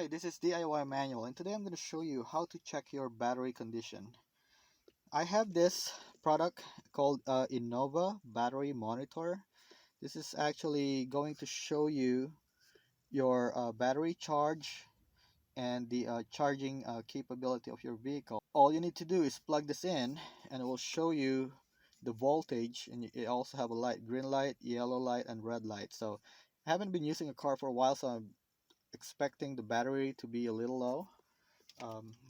Hi, this is DIY Manual, and today I'm going to show you how to check your battery condition. I have this product called Innova Battery Monitor. This is actually going to show you your battery charge and the charging capability of your vehicle. All you need to do is plug this in and it will show you the voltage, and it also have a light, green light, yellow light, and red light. So I haven't been using a car for a while, so I'm expecting the battery to be a little low.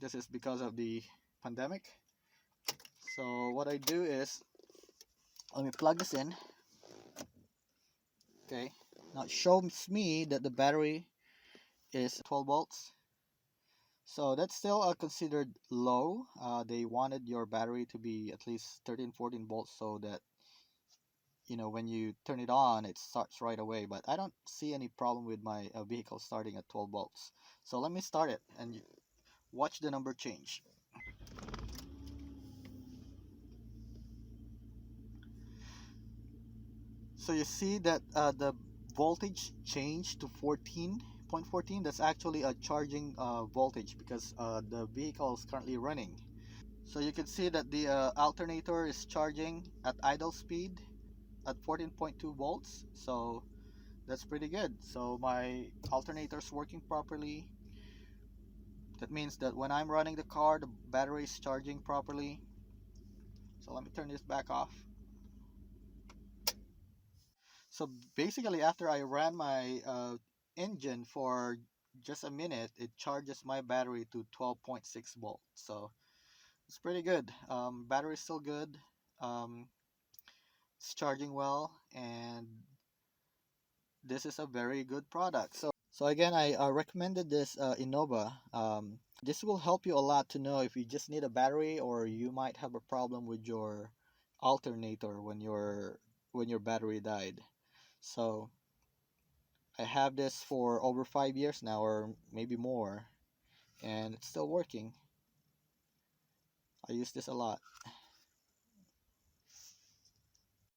This is because of the pandemic. So what I do is, let me plug this in. Okay, now it shows me that the battery is 12 volts. So that's still considered low. They wanted your battery to be at least 13-14 volts so that when you turn it on it starts right away, but I don't see any problem with my vehicle starting at 12 volts. So let me start it and watch the number change. So you see that the voltage changed to 14.14. That's actually a charging voltage because the vehicle is currently running. So you can see that the alternator is charging at idle speed at 14.2 volts. So that's pretty good. So my alternator is working properly. That means that when I'm running the car, the battery is charging properly. So let me turn this back off. So basically, after I ran my engine for just a minute, it charges my battery to 12.6 volts. So it's pretty good. Battery is still good. Um, it's charging well, and this is a very good product. So again, I recommended this Innova. This will help you a lot to know if you just need a battery or you might have a problem with your alternator when your battery died. So I have this for over 5 years now, or maybe more, and it's still working. I use this a lot.